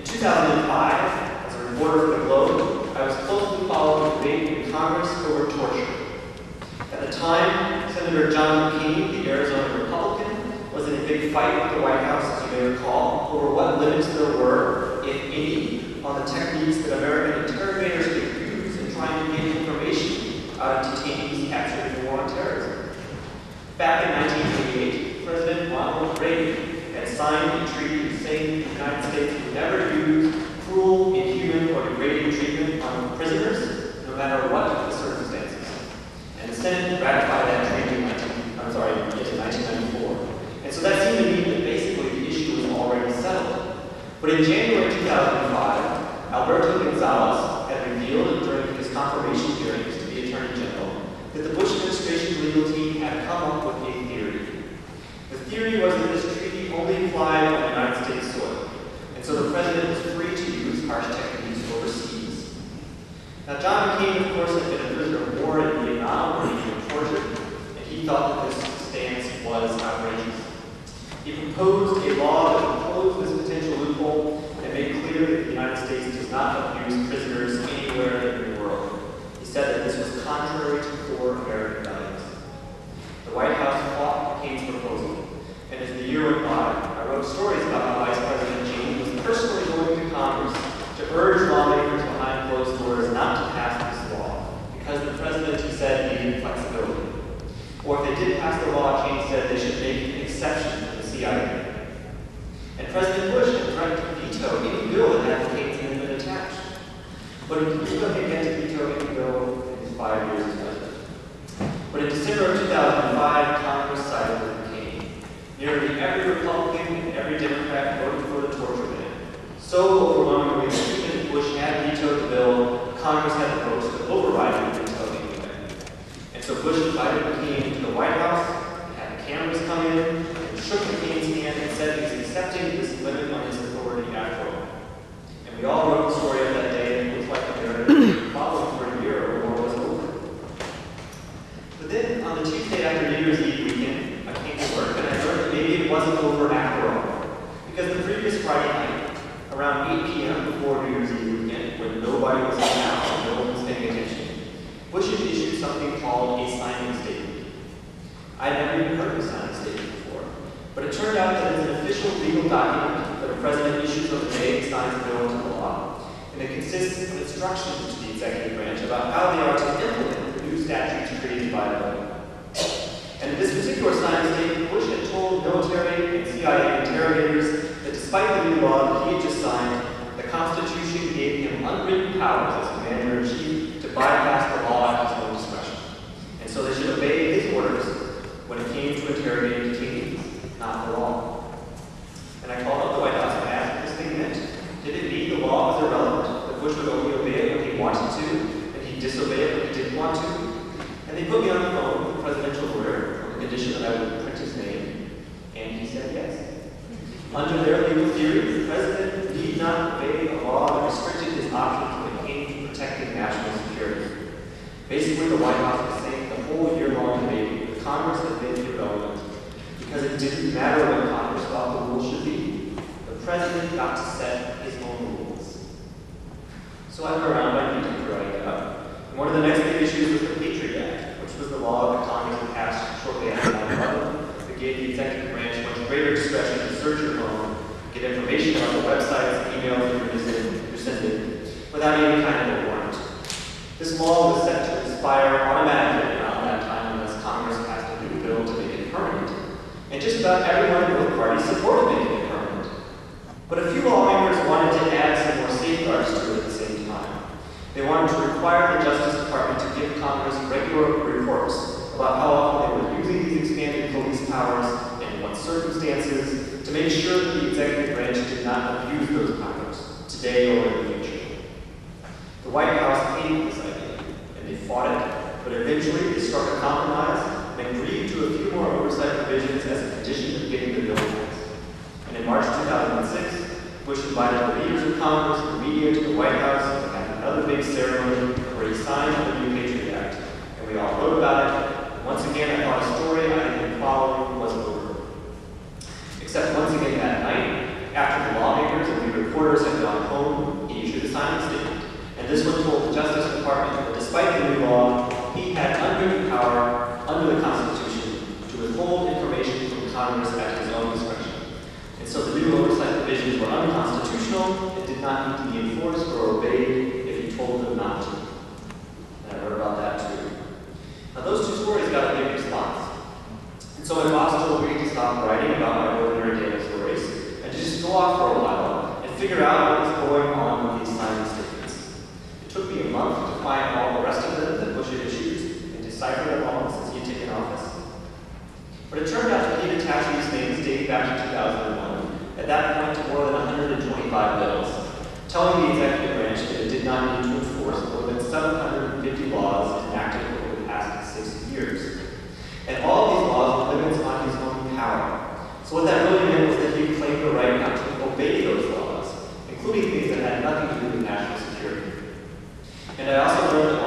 2005, as a reporter for the Globe, I was closely following the debate in Congress over torture. At the time, Senator John McCain, the Arizona Republican, was in a big fight with the White House, as you may recall, over what limits there were, if any, on the techniques that American interrogators could use in trying to get information out of detainees captured in the war on terrorism. Back in 1988, President Ronald Reagan had signed a treaty saying the United States would never use cruel, inhuman, or degrading treatment on prisoners, no matter what the circumstances. And the Senate ratified that treaty in 1994. And so that seemed to mean that basically the issue was already settled. But in January 2005, Alberto Gonzales had revealed during his confirmation hearings to the Attorney General that the Bush administration legal team had come up with a theory. The theory was that this treaty only applied on United States soil, and so the president was free to use harsh techniques overseas. Now, John McCain, of course, had been a prisoner of war in Vietnam where he was tortured, and he thought that this stance was outrageous. He proposed a law that would close this potential loophole and make clear that the United States does not abuse prisoners anywhere in the world. He said that this was contrary to core American values. The White House fought McCain's proposal, and as the year went by, I wrote stories about how Vice President Cheney was personally going to Congress to urge lawmakers behind closed doors not to pass this law, because the president, he said, needed flexibility. Or if they did pass the law, Cheney said they should make an exception for the CIA. And President Bush had threatened to veto any bill that had McCain's name been attached. But he didn't get to veto any bill in his 5 years as president. But in December of 2005, Congress sided with McCain. Nearly every Republican and every Democrat voted for the torture ban. So overwhelmingly that even if Bush had vetoed the bill, Congress had the votes to override it and veto anyway. And so Bush invited McCain into the White House, had the cameras come in, and shook McCain's hand and said he's accepting this limit on his authority after all. And we all wrote the story of that day, and it looked like the narrative followed for a year or war was over. But then, on the Tuesday after New Year's Eve weekend, I came to work and I learned that maybe it wasn't over after all. Because the previous Friday night, around 8 p.m. before New Year's Eve weekend, when nobody was in the house and no one was paying attention, Bush had issued something called a signing statement. I had never even heard of a signing statement before, but it turned out that it's an official legal document that a president issues on the day he signs a bill into law, and it consists of instructions to the executive branch about how they are to implement the new statutes created by the bill. And in this particular signing statement, Bush had told military and CIA interrogators that despite the new law that he had just signed, the Constitution gave him unwritten powers as Commander-in-Chief to bypass the law at his own discretion. And so they should obey his orders when it came to interrogating detainees, not the law. And I called up the White House and asked what this thing meant. Did it mean the law was irrelevant, that Bush would only obey it when he wanted to, and he'd disobey it when he didn't want to? And they put me on the phone with the presidential lawyer on the condition that I would print his name, and he said yes. Under their legal theory, the president need not obey a law that restricted his options when it came to protecting national security. Basically, the White House was saying the whole year-long debate that Congress had been irrelevant because it didn't matter what Congress thought the rules should be. The president got to set his own rules. So I went around my meeting writing it up. And one of the next big issues was the Patriot Act, which was the law that Congress had passed shortly after 9/11 that gave the executive branch much greater discretion to search your home, get information about the websites and emails that you're sending without any kind of a warrant. This law was set to expire automatically around that time unless Congress passed a new bill to make it permanent. And just about everyone in both parties supported making it permanent. But a few lawmakers wanted to add some more safeguards to it at the same time. They wanted to require the Justice Department to give Congress regular reports about how often they were using these expanded police powers and in what circumstances to make sure that the executive branch did not abuse those powers, today or in the future. The White House hated this idea, and they fought it, but eventually they struck a compromise and agreed to a few more oversight provisions as a condition of getting the bill passed. And in March 2006, Bush invited the leaders of Congress, the media, to the White House and had another big ceremony where he signed the new Patriot Act. And we all wrote about it. And once again, I thought a story I had been following was over. Except once again that night, after the lawmakers and we reporters had gone provisions were unconstitutional and did not need to be enforced or obeyed if you told them not to. And I wrote about that too. Now those two stories got a big response. And so my boss told me to stop writing about my ordinary daily stories and to just go off for a while and figure out what was going on with these signing statements. It took me a month to find all the rest of them that Bush had issued and decipher them all since he had taken office. But it turned out that he had attached these things dating back to 2001, at that point to more than 125 bills, telling the executive branch that it did not need to enforce more than 750 laws enacted over the past 6 years. And all of these laws were limits on his own power. So what that really meant was that he claimed the right not to obey those laws, including things that had nothing to do with national security. And I also learned that